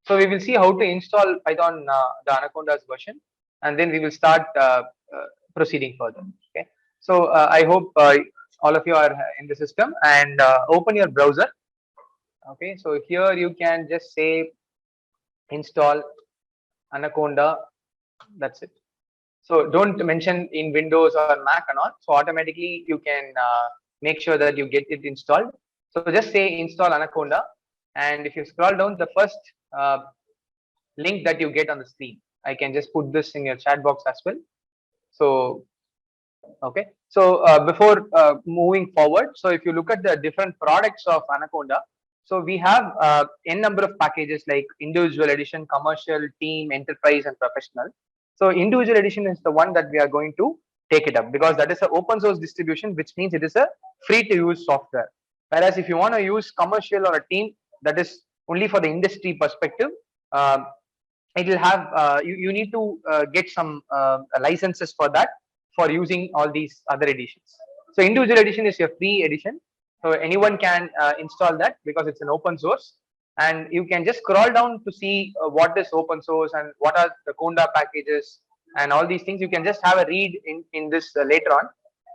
So we will see how to install Python, the Anaconda's version, and then we will start proceeding further. Okay. So I hope all of you are in the system, and open your browser. Okay. So here you can just say install Anaconda. That's it. So don't mention in Windows or Mac or not. So automatically you can make sure that you get it installed. So just say install Anaconda, and if you scroll down, the first uh, link that you get on the screen, I can just put this in your chat box as well. So okay. So before moving forward, so if you look at the different products of Anaconda, so we have n number of packages like individual edition, commercial, team, enterprise, and professional. So individual edition is the one that we are going to take it up, because that is an open source distribution, which means it is a free to use software. Whereas if you want to use commercial or a team, that is only for the industry perspective. Uh, it will have you need to get some licenses for that, for using all these other editions. So individual edition is a free edition, so anyone can install that because it's an open source, and you can just scroll down to see what is open source and what are the Conda packages and all these things. You can just have a read in this later on.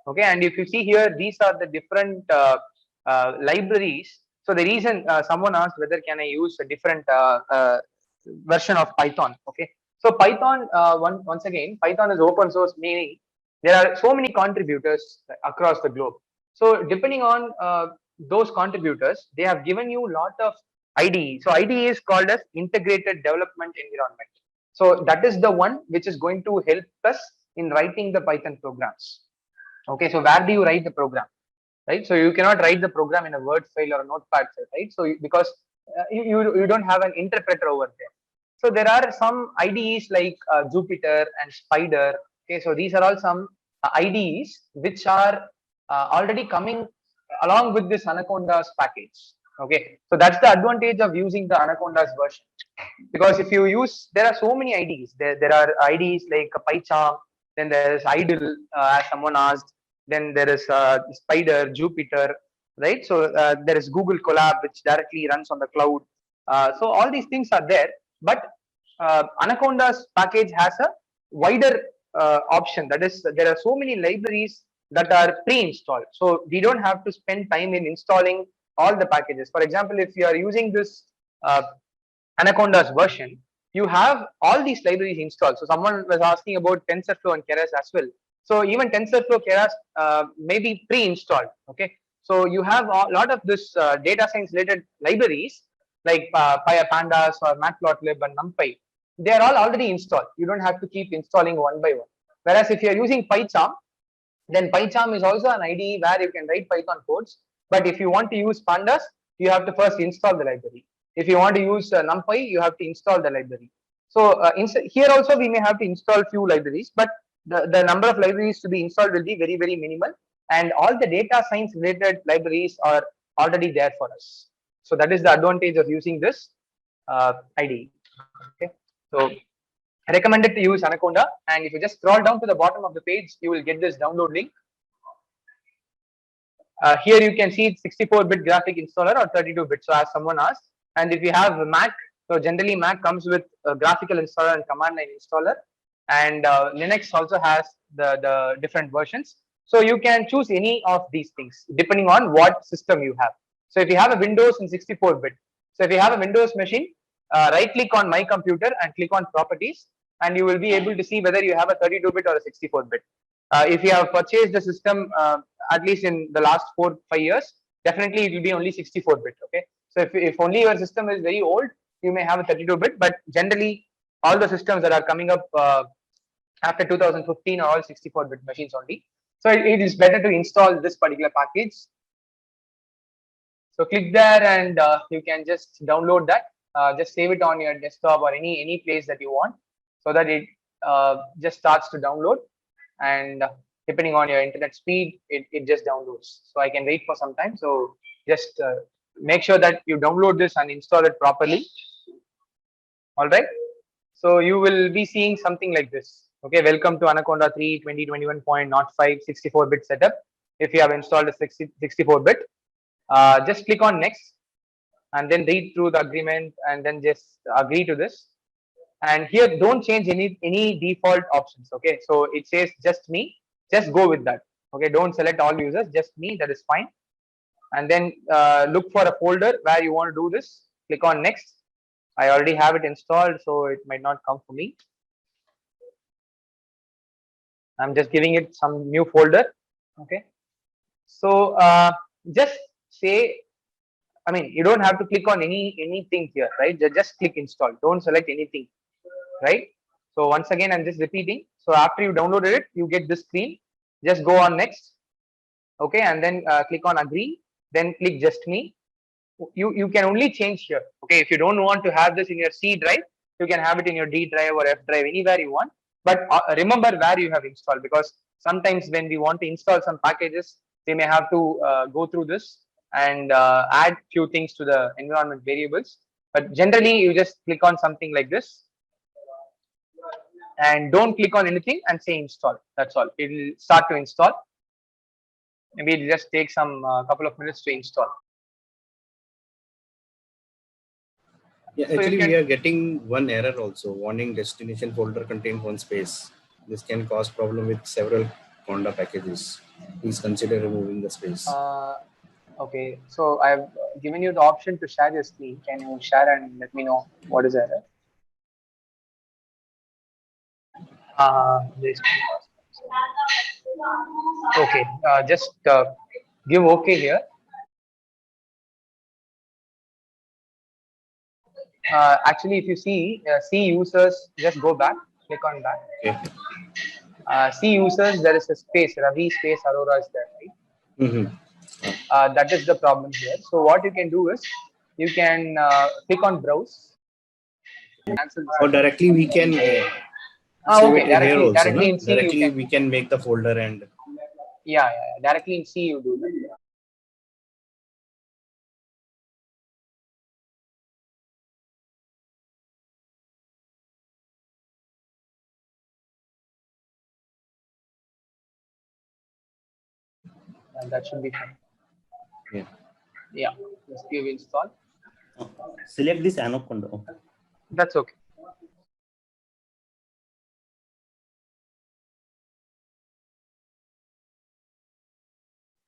Okay. And if you see here, these are the different libraries. So the reason someone asked whether can I use a different version of Python. Okay. So Python, once again, Python is open source, meaning there are so many contributors across the globe. So depending on those contributors, they have given you a lot of IDE. So IDE is called as Integrated Development Environment. So that is the one which is going to help us in writing the Python programs. Okay. So where do you write the program? Right. So you cannot write the program in a Word file or a Notepad file, right? So because you don't have an interpreter over there. So there are some IDEs like Jupyter and Spider. Okay, so these are all some IDEs which are already coming along with this Anaconda's package. Okay, so that's the advantage of using the Anaconda's version. Because if you use, there are so many IDEs. There are IDEs like PyCharm, then there is Idle, as someone asked. Then there is Spider, Jupyter, right? So there is Google Colab, which directly runs on the cloud. So all these things are there, but Anaconda's package has a wider option. That is, there are so many libraries that are pre-installed, so we don't have to spend time in installing all the packages. For example, if you are using this Anaconda's version, you have all these libraries installed. So someone was asking about TensorFlow and Keras as well. So even TensorFlow, Keras may be pre-installed. Okay, so you have a lot of this data science related libraries like Pandas or Matplotlib and NumPy. They are all already installed. You don't have to keep installing one by one. Whereas if you are using PyCharm, then PyCharm is also an IDE where you can write Python codes. But if you want to use Pandas, you have to first install the library. If you want to use NumPy, you have to install the library. So here also we may have to install few libraries, but the number of libraries to be installed will be very, very minimal. And all the data science related libraries are already there for us. So that is the advantage of using this IDE. Okay. So recommended to use Anaconda, and if you just scroll down to the bottom of the page, you will get this download link. Here you can see it's 64-bit graphic installer or 32-bit. So as someone asked, and if you have Mac, so generally Mac comes with a graphical installer and command line installer, and Linux also has the different versions. So you can choose any of these things depending on what system you have. So if you have a Windows in 64-bit, so if you have a Windows machine, right click on My Computer and click on Properties, and you will be able to see whether you have a 32-bit or a 64-bit. If you have purchased the system at least in the last 4-5 years, definitely it will be only 64-bit. Okay, so if only your system is very old, you may have a 32-bit, but generally all the systems that are coming up after 2015 are all 64-bit machines only. So it is better to install this particular package. So click there, and you can just download that. Just save it on your desktop or any place that you want, so that it just starts to download, and depending on your internet speed, it just downloads. So I can wait for some time. So just make sure that you download this and install it properly. All right. So you will be seeing something like this. Okay, welcome to Anaconda 3 2021.05 64-bit setup. If you have installed a 64-bit, just click on next. and then read through the agreement and then just agree to this. And here don't change any default options. Okay, so it says just me, just go with that. Okay, don't select all users, just me, that is fine. And then look for a folder where you want to do this, click on next. I already have it installed, so it might not come for me. I'm just giving it some new folder. Okay, so just say, I mean, you don't have to click on anything here, right? Just click install, don't select anything, right? So once again, I'm just repeating. So after you downloaded it, you get this screen, just go on next. Okay, and then click on agree, then click just me. You can only change here. Okay, if you don't want to have this in your C drive, you can have it in your D drive or F drive, anywhere you want. But remember where you have installed, because sometimes when we want to install some packages, we may have to go through this and add few things to the environment variables. But generally, you just click on something like this and don't click on anything and say install. That's all. It will start to install. Maybe it just takes some couple of minutes to install. Yeah, So actually, we are getting one error also. Warning: destination folder contains one space. This can cause problem with several Conda packages. Please consider removing the space. Okay, so I've given you the option to share your screen. Can you share and let me know what is the error? Okay, just give OK here. Actually, if you see users, just go back, click on back. Okay. See users, there is a space, Ravi space Aurora is there, right? That is the problem here. So what you can do is, you can click on browse. Or directly we can okay, directly in C directly you can, we can make the folder and yeah, directly in C you do that. And that should be fine. Yeah, just give install. Select this Anaconda. Okay. That's okay.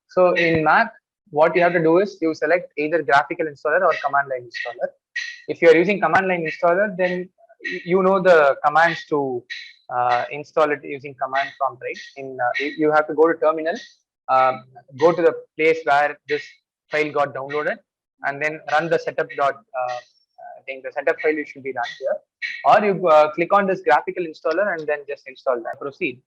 So in Mac, what you have to do is you select either graphical installer or command line installer. If you are using command line installer, then you know the commands to install it using command prompt, right? You have to go to terminal, go to the place where this file got downloaded, and then run the setup dot. I think the setup file should be run here, or you click on this graphical installer and then just install that. Proceed.